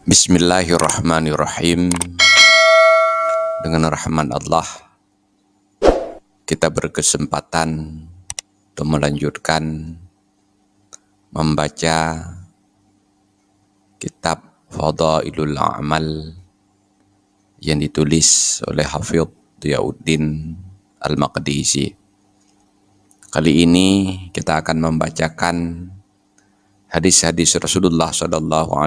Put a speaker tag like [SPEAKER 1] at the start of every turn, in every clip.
[SPEAKER 1] Bismillahirrahmanirrahim. Dengan rahmat Allah, kita berkesempatan untuk melanjutkan membaca kitab Fadailul A'mal yang ditulis oleh Hafidh Diyauddin Al-Maqdisi. Kali ini kita akan membacakan hadis-hadis Rasulullah SAW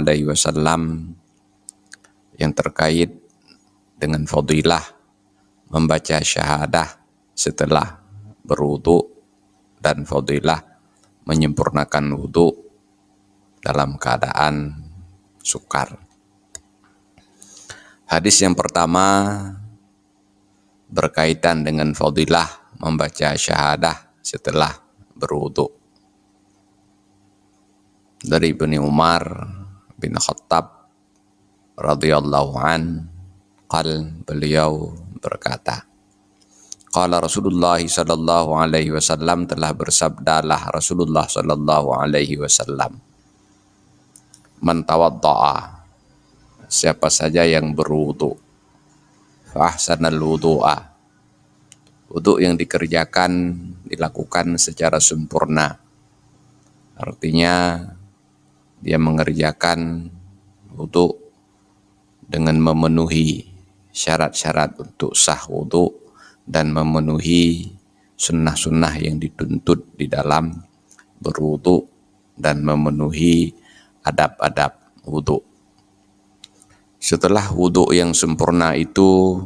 [SPEAKER 1] yang terkait dengan fadilah membaca syahadah setelah berwudu dan fadilah menyempurnakan wudu dalam keadaan sukar. Hadis yang pertama berkaitan dengan fadilah membaca syahadah setelah berwudu. Dari Ibnu Umar bin Khattab radhiyallahu an, beliau berkata, qala Rasulullah sallallahu alaihi wasallam, telah bersabdalah Rasulullah sallallahu alaihi wasallam, man tawaddaa, siapa saja yang berwudu, fa ahsanal wudu'a, wudu yang dikerjakan dilakukan secara sempurna, artinya dia mengerjakan wudu dengan memenuhi syarat-syarat untuk sah wudu dan memenuhi sunnah-sunnah yang dituntut di dalam berwudu dan memenuhi adab-adab wudu. Setelah wudu yang sempurna itu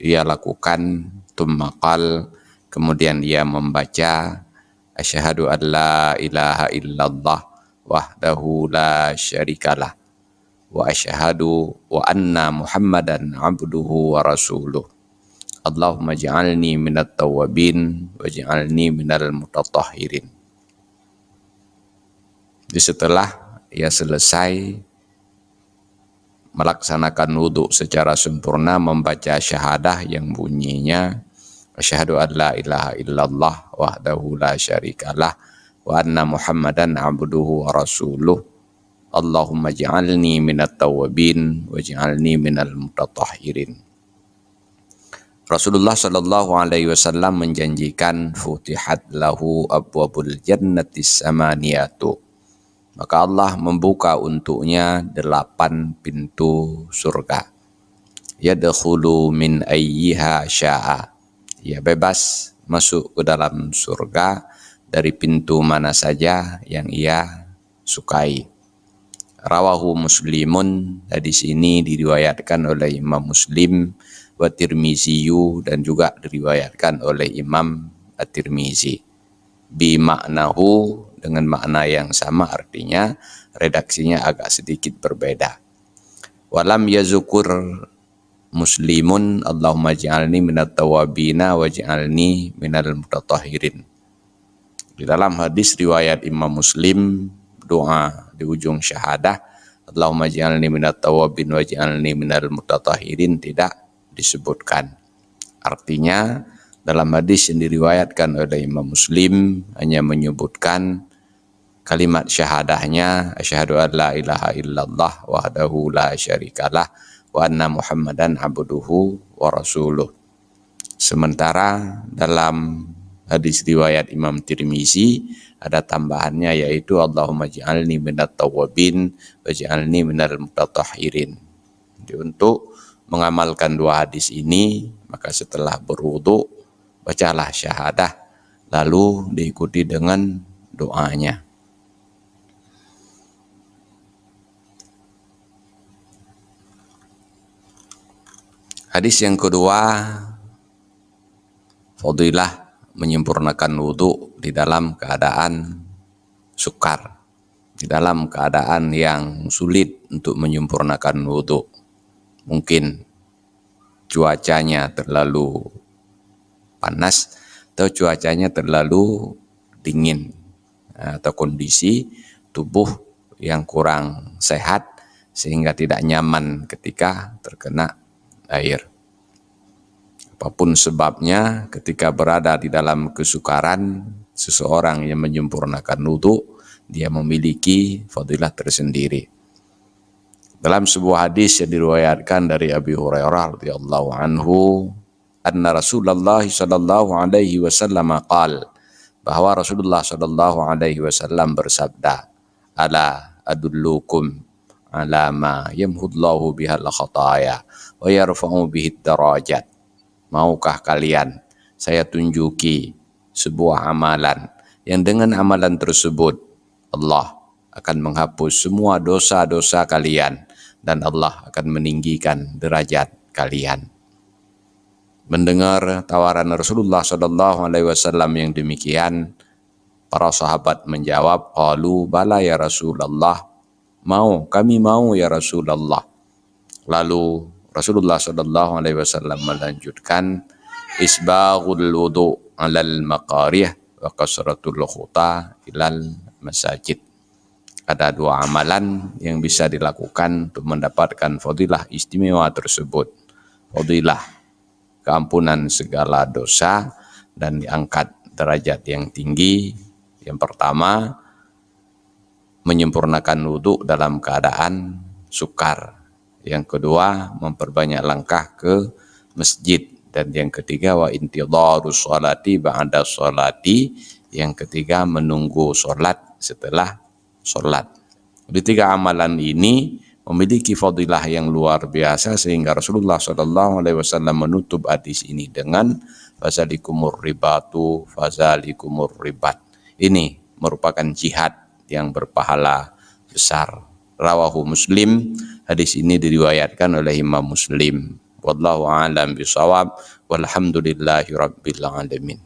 [SPEAKER 1] ia lakukan tumaqal, kemudian ia membaca asyhadu an la ilaha illallah wahdahu la syarikalah wa asyhadu wa anna Muhammadan abduhu wa rasuluh. Allahumma ja'alni minat tawwabin wa ja'alni minal mutatahhirin. Jadi setelah ia selesai melaksanakan wudu secara sempurna, membaca syahadah yang bunyinya asyhadu an la ilaha illallah wahdahu la syarikalah wa anna Muhammadan abduhu wa rasuluh. Allahumma ja'alni minat tawwabin wa ja'alni minal mutatahhirin. Rasulullah sallallahu alaihi wasallam menjanjikan futihat lahu abwabul jannati samaniyatu, maka Allah membuka untuknya 8 pintu surga. Yadkhulu min ayyiha sya'a, ia bebas masuk ke dalam surga dari pintu mana saja yang ia sukai. Rawahu Muslimun, hadis ini diriwayatkan oleh Imam Muslim, wa Tirmiziyu, dan juga diriwayatkan oleh Imam At-Tirmizi. Bi maknahu, dengan makna yang sama, artinya redaksinya agak sedikit berbeda. Walam yazukur Muslimun Allahumma ja'alni minat tawabina wa ja'alni minal mutatahhirin. Di dalam hadis riwayat Imam Muslim, doa di ujung syahadah Allahumma ja'alni minat tawabin wa ja'alni minal mutatahhirin tidak disebutkan. Artinya dalam hadis yang diriwayatkan oleh Imam Muslim hanya menyebutkan kalimat syahadahnya asyhadu an la ilaha illallah wahdahu la syarikalah wa anna Muhammadan abduhu wa rasuluh. Sementara dalam hadis riwayat Imam Tirmizi ada tambahannya, yaitu Allahumma ja'alni minat tawwabin wa ja'alni minal mutatahhirin. Jadi untuk mengamalkan 2 hadis ini, maka setelah berwudu bacalah syahadah lalu diikuti dengan doanya. Hadis yang kedua, fadilah menyempurnakan wudu di dalam keadaan sukar, di dalam keadaan yang sulit untuk menyempurnakan wudu. Mungkin cuacanya terlalu panas atau cuacanya terlalu dingin, atau kondisi tubuh yang kurang sehat sehingga tidak nyaman ketika terkena air. Apapun sebabnya, ketika berada di dalam kesukaran, seseorang yang menyempurnakan wudu, dia memiliki fadilah tersendiri. Dalam sebuah hadis yang diriwayatkan dari Abi Hurairah radhiyallahu anhu, anna Rasulullah sallallahu alaihi wasallam qaal, bahwa Rasulullah sallallahu alaihi wasallam bersabda, ala adullukum ala ma yamhullahu bihal khataya wa yarfa'u bihid darajat. Maukah kalian saya tunjuki sebuah amalan yang dengan amalan tersebut Allah akan menghapus semua dosa-dosa kalian dan Allah akan meninggikan derajat kalian. Mendengar tawaran Rasulullah sallallahu alaihi wasallam yang demikian, para sahabat menjawab, qalu bala ya Rasulullah, kami mau ya Rasulullah. Lalu Rasulullah sallallahu alaihi wasallam melanjutkan, isbaghul wudu 'alal maqarih wa kasratul khuta ilal masajid. Ada dua amalan yang bisa dilakukan untuk mendapatkan fadilah istimewa tersebut. Fadilah keampunan segala dosa dan diangkat derajat yang tinggi. Yang pertama, menyempurnakan wudhu dalam keadaan sukar. Yang kedua, memperbanyak langkah ke masjid. Dan yang ketiga, wa intidharus sholati ba'da sholati. Yang ketiga, menunggu sholat setelah sholat. Di tiga amalan ini memiliki fadilah yang luar biasa, sehingga Rasulullah SAW menutup hadis ini dengan fazalikumur ribatu fazalikumur ribat. Ini merupakan jihad yang berpahala besar. Rawahu Muslim. Hadis ini diriwayatkan oleh Imam Muslim. Wallahu a'lam bishawab. Walhamdulillahi rabbil alamin.